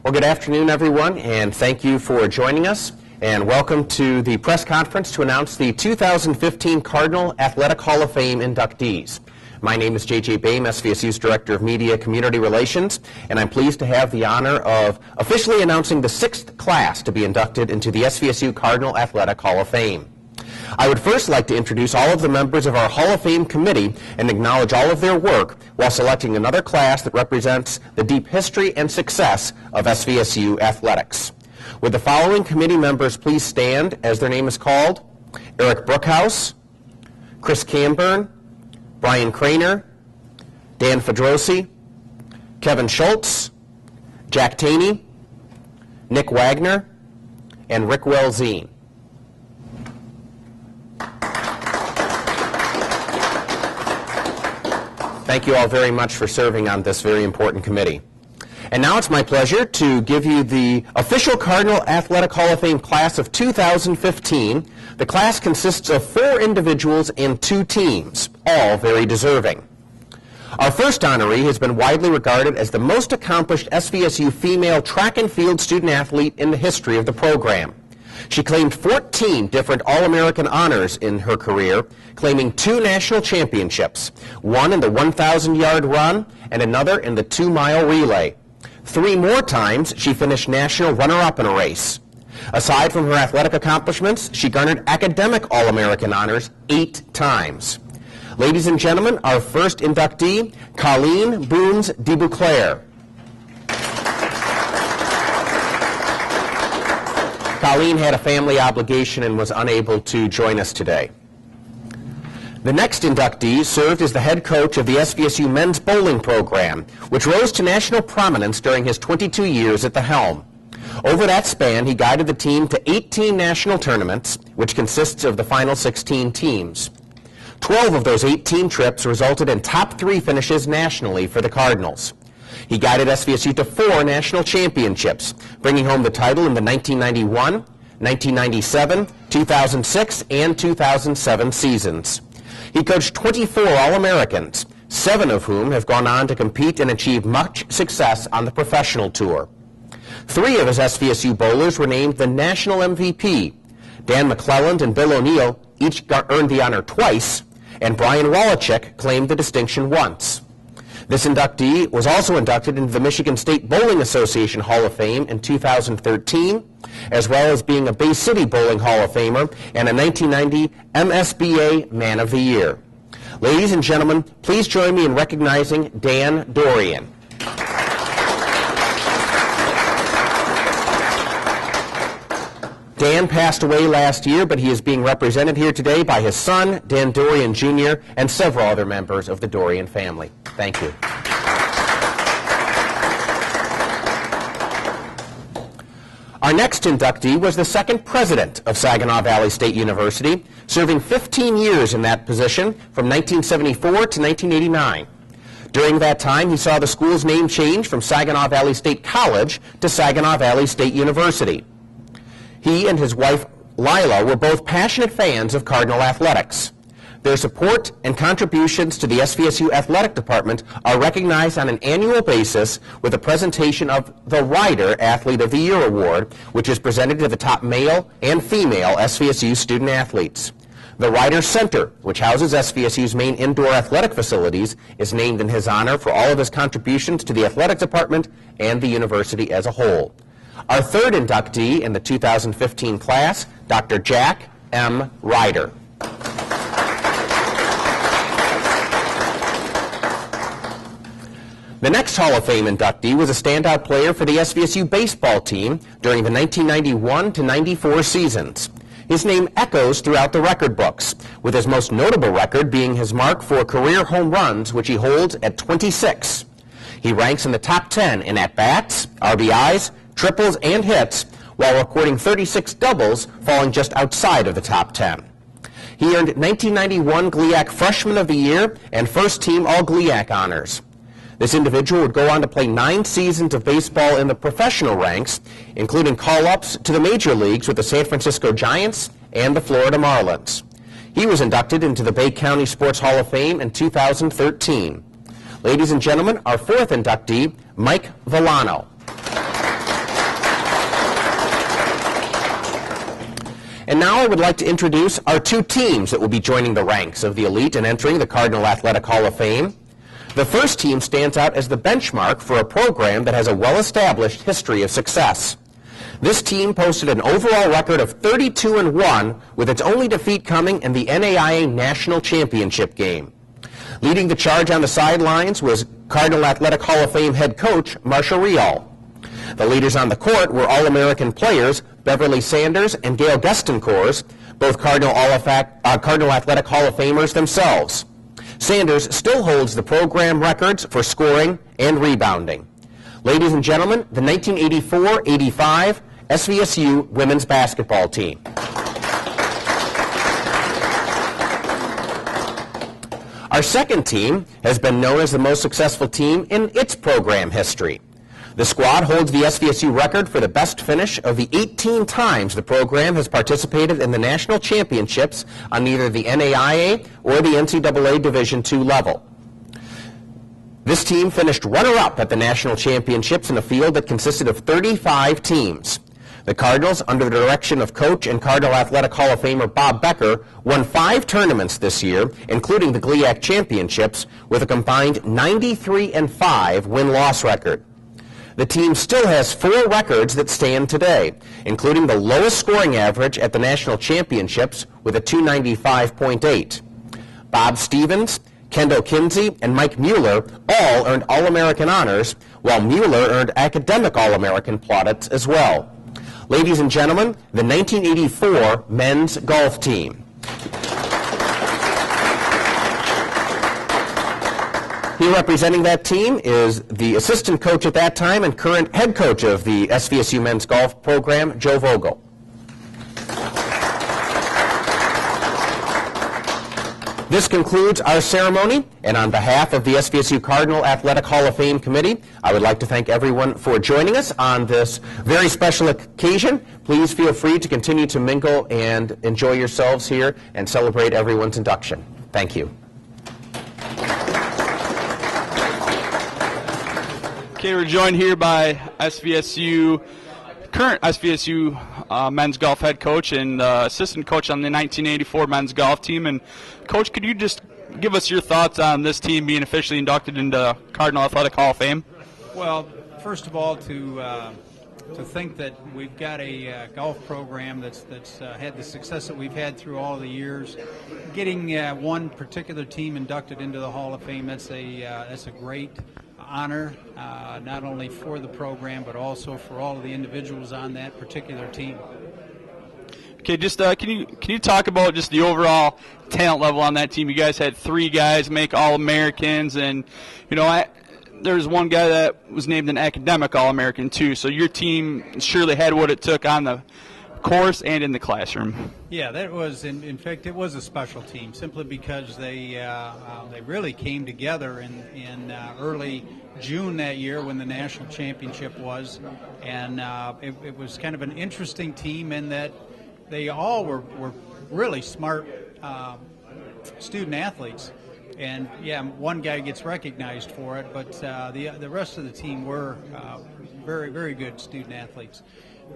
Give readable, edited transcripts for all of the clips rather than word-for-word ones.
Well, good afternoon, everyone, and thank you for joining us. And welcome to the press conference to announce the 2015 Cardinal Athletic Hall of Fame inductees. My name is J.J. Boehm, SVSU's Director of Media Community Relations, and I'm pleased to have the honor of officially announcing the 6th class to be inducted into the SVSU Cardinal Athletic Hall of Fame. I would first like to introduce all of the members of our Hall of Fame committee and acknowledge all of their work while selecting another class that represents the deep history and success of SVSU athletics. Would the following committee members please stand as their name is called? Eric Brookhouse, Chris Camburn, Brian Craner, Dan Fedrosi, Kevin Schultz, Jack Taney, Nick Wagner, and Rick Welzine. Thank you all very much for serving on this very important committee. And now it's my pleasure to give you the official Cardinal Athletic Hall of Fame class of 2015. The class consists of 4 individuals and 2 teams, all very deserving. Our first honoree has been widely regarded as the most accomplished SVSU female track and field student athlete in the history of the program. She claimed 14 different All-American honors in her career, claiming 2 national championships, one in the 1,000-yard run and another in the 2-mile relay. 3 more times she finished national runner-up in a race. Aside from her athletic accomplishments, she garnered academic All-American honors 8 times. Ladies and gentlemen, our first inductee, Colleen Boones DeBouclair. Colleen had a family obligation and was unable to join us today. The next inductee served as the head coach of the SVSU men's bowling program, which rose to national prominence during his 22 years at the helm. Over that span, he guided the team to 18 national tournaments, which consists of the final 16 teams. 12 of those 18 trips resulted in top 3 finishes nationally for the Cardinals. He guided SVSU to 4 national championships, bringing home the title in the 1991, 1997, 2006, and 2007 seasons. He coached 24 All-Americans, 7 of whom have gone on to compete and achieve much success on the professional tour. 3 of his SVSU bowlers were named the national MVP. Dan McClelland and Bill O'Neill each earned the honor twice, and Brian Wallachek claimed the distinction once. This inductee was also inducted into the Michigan State Bowling Association Hall of Fame in 2013, as well as being a Bay City Bowling Hall of Famer and a 1990 MSBA Man of the Year. Ladies and gentlemen, please join me in recognizing Dan Dorian. Dan passed away last year, but he is being represented here today by his son, Dan Dorian Jr., and several other members of the Dorian family. Thank you. Our next inductee was the 2nd president of Saginaw Valley State University, serving 15 years in that position from 1974 to 1989. During that time, he saw the school's name change from Saginaw Valley State College to Saginaw Valley State University. He and his wife, Lila, were both passionate fans of Cardinal athletics. Their support and contributions to the SVSU Athletic Department are recognized on an annual basis with a presentation of the Rider Athlete of the Year Award, which is presented to the top male and female SVSU student athletes. The Rider Center, which houses SVSU's main indoor athletic facilities, is named in his honor for all of his contributions to the athletic department and the university as a whole. Our 3rd inductee in the 2015 class, Dr. Jack M. Ryder. The next Hall of Fame inductee was a standout player for the SVSU baseball team during the 1991 to 94 seasons. His name echoes throughout the record books, with his most notable record being his mark for career home runs, which he holds at 26. He ranks in the top 10 in at-bats, RBIs, triples, and hits, while recording 36 doubles, falling just outside of the top 10. He earned 1991 GLIAC Freshman of the Year and First Team All-GLIAC honors. This individual would go on to play 9 seasons of baseball in the professional ranks, including call-ups to the major leagues with the San Francisco Giants and the Florida Marlins. He was inducted into the Bay County Sports Hall of Fame in 2013. Ladies and gentlemen, our 4th inductee, Mike Villano. And now I would like to introduce our two teams that will be joining the ranks of the elite and entering the Cardinal Athletic Hall of Fame. The first team stands out as the benchmark for a program that has a well-established history of success. This team posted an overall record of 32-1, with its only defeat coming in the NAIA National Championship game. Leading the charge on the sidelines was Cardinal Athletic Hall of Fame head coach Marcia Rial. The leaders on the court were All-American players Beverly Sanders and Gail Gestencourt, both Cardinal Athletic Hall of Famers themselves. Sanders still holds the program records for scoring and rebounding. Ladies and gentlemen, the 1984-85 SVSU women's basketball team. Our second team has been known as the most successful team in its program history. The squad holds the SVSU record for the best finish of the 18 times the program has participated in the national championships on either the NAIA or the NCAA Division II level. This team finished runner-up at the national championships in a field that consisted of 35 teams. The Cardinals, under the direction of coach and Cardinal Athletic Hall of Famer Bob Becker, won 5 tournaments this year, including the GLIAC Championships, with a combined 93-5 win-loss record. The team still has 4 records that stand today, including the lowest scoring average at the national championships with a 295.8. Bob Stevens, Kendall Kinsey, and Mike Mueller all earned All-American honors, while Mueller earned academic All-American plaudits as well. Ladies and gentlemen, the 1984 men's golf team. Here representing that team is the assistant coach at that time and current head coach of the SVSU men's golf program, Joe Vogel. This concludes our ceremony, and on behalf of the SVSU Cardinal Athletic Hall of Fame Committee, I would like to thank everyone for joining us on this very special occasion. Please feel free to continue to mingle and enjoy yourselves here and celebrate everyone's induction. Thank you. Okay, we're joined here by SVSU, current SVSU men's golf head coach and assistant coach on the 1984 men's golf team. And Coach, could you just give us your thoughts on this team being officially inducted into Cardinal Athletic Hall of Fame? Well, first of all, to think that we've got a golf program that's had the success that we've had through all the years, getting one particular team inducted into the Hall of Fame, that's a great honor, not only for the program but also for all of the individuals on that particular team. Okay, just can you talk about just the overall talent level on that team? You guys had 3 guys make All-Americans, and there's one guy that was named an academic All-American too. So your team surely had what it took on the course and in the classroom. Yeah, that was in fact it was a special team simply because they really came together in early June that year when the national championship was, and it was kind of an interesting team in that they all were really smart student athletes. And yeah, one guy gets recognized for it, but the rest of the team were very, very good student athletes.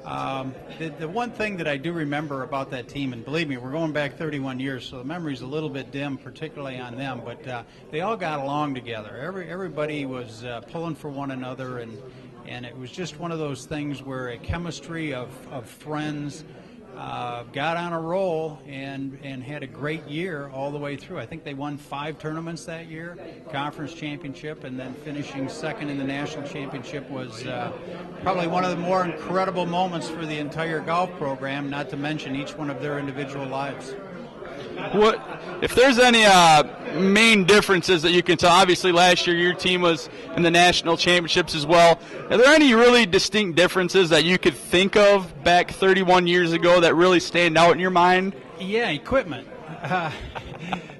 The one thing that I do remember about that team, and believe me, we're going back 31 years, so the memory's a little bit dim, particularly on them, but they all got along together. Everybody was pulling for one another, and it was just one of those things where a chemistry of friends got on a roll and had a great year all the way through. I think they won 5 tournaments that year, conference championship, and then finishing second in the national championship was probably one of the more incredible moments for the entire golf program, not to mention each one of their individual lives. What if there's any main differences that you can tell? Obviously, last year your team was in the national championships as well. Are there any really distinct differences that you could think of back 31 years ago that really stand out in your mind? Yeah, equipment.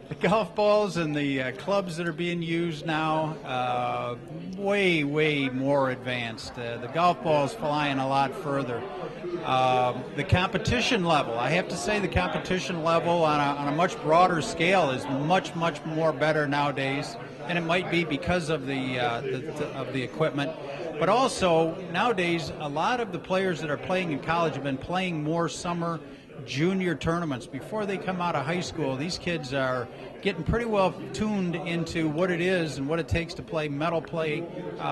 The golf balls and the clubs that are being used now, way, way more advanced. The golf ball's flying a lot further. The competition level, I have to say the competition level on a much broader scale is much, much more better nowadays, and it might be because of the equipment. But also, nowadays, a lot of the players that are playing in college have been playing more summer junior tournaments before they come out of high school. These kids are getting pretty well tuned into what it is and what it takes to play medal play,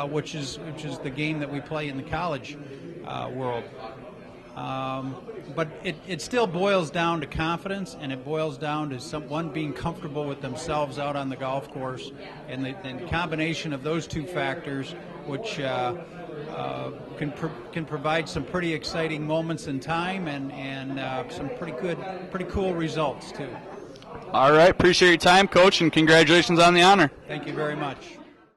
which is the game that we play in the college world. But it still boils down to confidence, and it boils down to someone being comfortable with themselves out on the golf course, and the combination of those two factors, which can provide some pretty exciting moments in time and some pretty cool results too. All right, appreciate your time, Coach, and congratulations on the honor. Thank you very much.